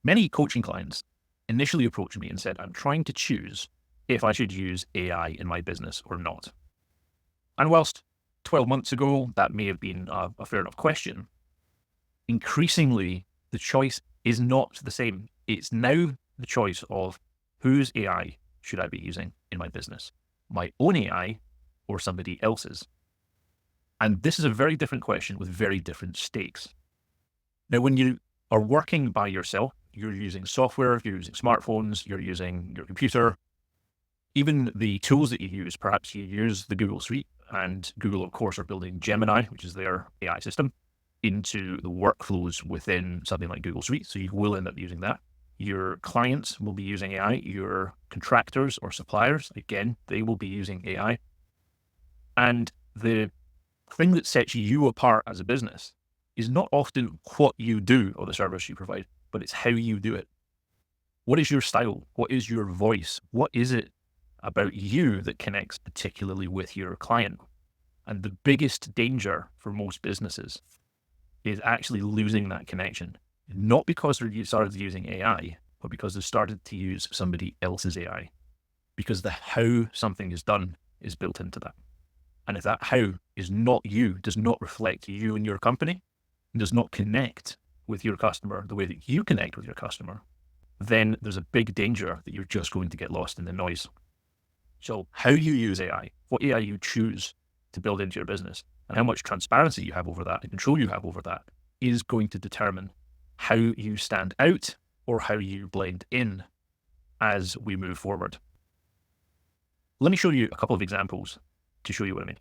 Many coaching clients initially approached me and said, I'm trying to choose if I should use AI in my business or not. And whilst 12 months ago, that may have been a fair enough question, increasingly, the choice is not the same. It's now the choice of whose AI should I be using in my business, my own AI or somebody else's? And this is a very different question with very different stakes. Now, when you are working by yourself, you're using software, you're using smartphones, you're using your computer, even the tools that you use. Perhaps you use the Google Suite, and Google, of course, are building Gemini, which is their AI system, into the workflows within something like Google Suite. So you will end up using that. Your clients will be using AI. Your contractors or suppliers, again, they will be using AI. And the thing that sets you apart as a business is not often what you do or the service you provide, but it's how you do it. What is your style? What is your voice? What is it about you that connects particularly with your client? And the biggest danger for most businesses is actually losing that connection, not because they started using AI, but because they started to use somebody else's AI, because the how something is done is built into that. And if that how is not you, does not reflect you and your company, and does not connect with your customer the way that you connect with your customer, then there's a big danger that you're just going to get lost in the noise. So how you use AI, what AI you choose to build into your business, and how much transparency you have over that and control you have over that is going to determine how you stand out or how you blend in as we move forward. Let me show you a couple of examples to show you what I mean.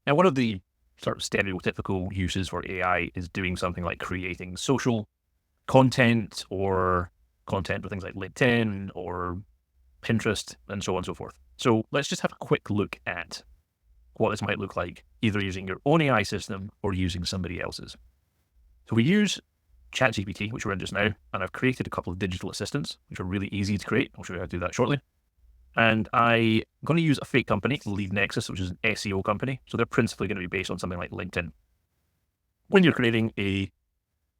Now, one of the sort of stereotypical uses for AI is doing something like creating social content or content with things like LinkedIn or Pinterest and so on and so forth. So let's just have a quick look at what this might look like, either using your own AI system or using somebody else's. So we use ChatGPT, which we're in just now, and I've created a couple of digital assistants, which are really easy to create. I'll show you how to do that shortly. And I'm going to use a fake company, LeadNexus, which is an SEO company. So they're principally going to be based on something like LinkedIn. When you're creating a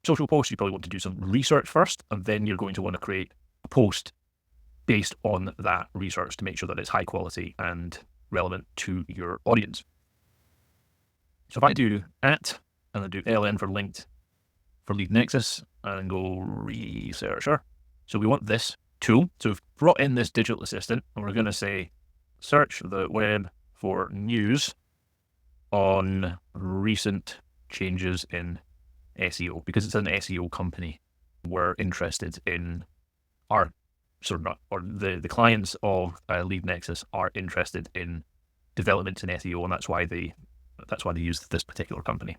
social post, you probably want to do some research first, and then you're going to want to create a post based on that research to make sure that it's high quality and relevant to your audience. So if I do at, and I do LN for linked for LeadNexus, and go researcher. So we want this tool. So we've brought in this digital assistant, and we're going to say, search the web for news on recent changes in SEO, because it's an SEO company. We're interested in the clients of LeadNexus are interested in developments in SEO, and that's why they use this particular company.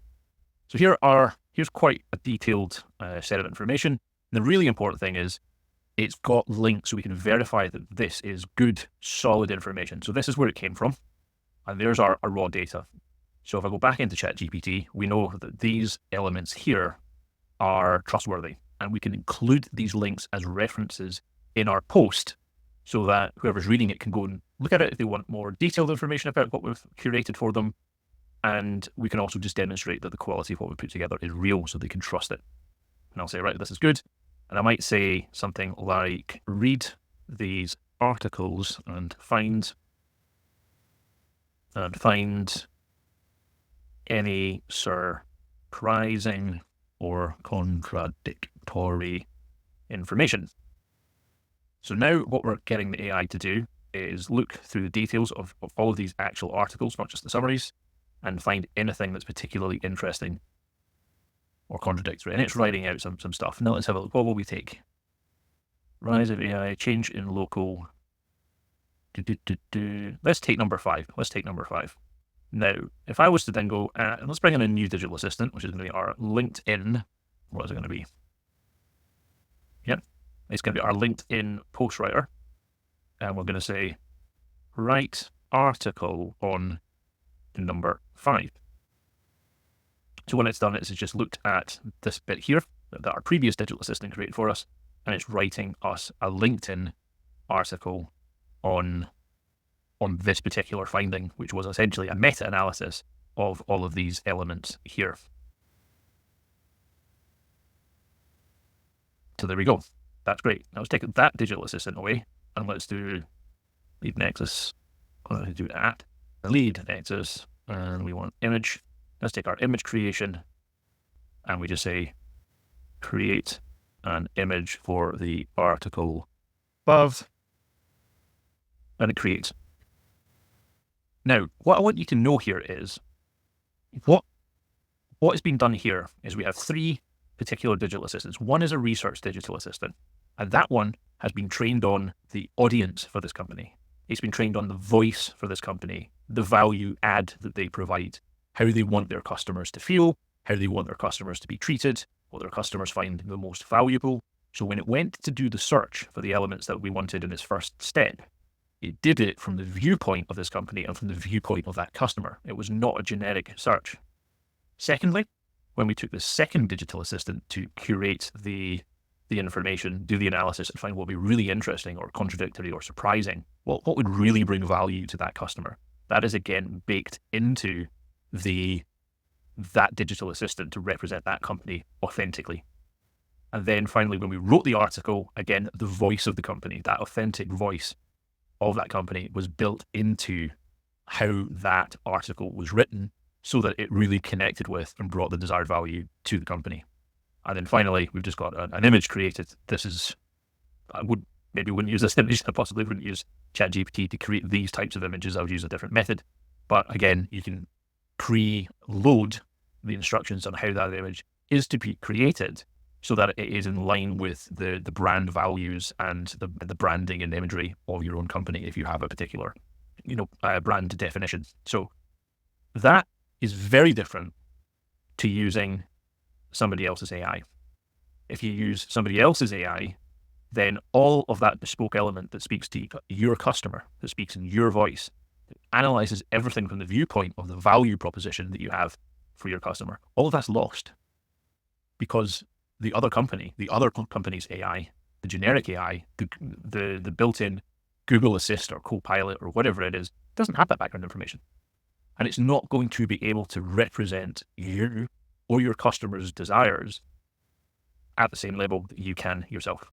So here's quite a detailed set of information. And the really important thing is it's got links so we can verify that this is good, solid information. So this is where it came from, and there's our raw data. So if I go back into ChatGPT, we know that these elements here are trustworthy, and we can include these links as references in our post so that whoever's reading it can go and look at it if they want more detailed information about what we've curated for them. And we can also just demonstrate that the quality of what we put together is real so they can trust it. And I'll say, right, this is good. And I might say something like, read these articles and find any surprising or contradictory information. So now what we're getting the AI to do is look through the details of all of these actual articles, not just the summaries, and find anything that's particularly interesting or contradictory. And it's writing out some stuff. Now let's have a look. What will we take? Rise of AI, change in local. Let's take number 5. Now, if I was to then go, let's bring in a new digital assistant, which is going to be our LinkedIn. What is it going to be? Yep. It's going to be our LinkedIn post writer. And we're going to say, write article on number 5. So when it's done, it's just looked at this bit here that our previous digital assistant created for us, and it's writing us a LinkedIn article on this particular finding, which was essentially a meta-analysis of all of these elements here. So there we go. That's great. Now let's take that digital assistant away and let's do lead nexus. Let's do that. Lead nexus, and we want image. Let's take our image creation and we just say create an image for the article above, and it creates. Now, what I want you to know here is what is being done here is we have three particular digital assistants. One is a research digital assistant, and that one has been trained on the audience for this company. It's been trained on the voice for this company, the value add that they provide, how they want their customers to feel, how they want their customers to be treated, what their customers find the most valuable. So when it went to do the search for the elements that we wanted in its first step, it did it from the viewpoint of this company and from the viewpoint of that customer. It was not a generic search. Secondly, when we took the second digital assistant to curate the information, do the analysis, and find what would be really interesting or contradictory or surprising, what would really bring value to that customer, that is again baked into that digital assistant to represent that company authentically. And then finally, when we wrote the article, again, the voice of the company, that authentic voice of that company was built into how that article was written so that it really connected with and brought the desired value to the company. And then finally, we've just got an image created. This is, maybe wouldn't use this image. I possibly wouldn't use ChatGPT to create these types of images. I would use a different method. But again, you can pre-load the instructions on how that image is to be created so that it is in line with the brand values and the branding and imagery of your own company if you have a particular, brand definition. So that is very different to using somebody else's AI. If you use somebody else's AI, then all of that bespoke element that speaks to your customer, that speaks in your voice, that analyzes everything from the viewpoint of the value proposition that you have for your customer, all of that's lost because the other company's AI, the generic AI, the built-in Google Assist or Copilot or whatever it is, doesn't have that background information. And it's not going to be able to represent you or your customer's desires at the same level that you can yourself.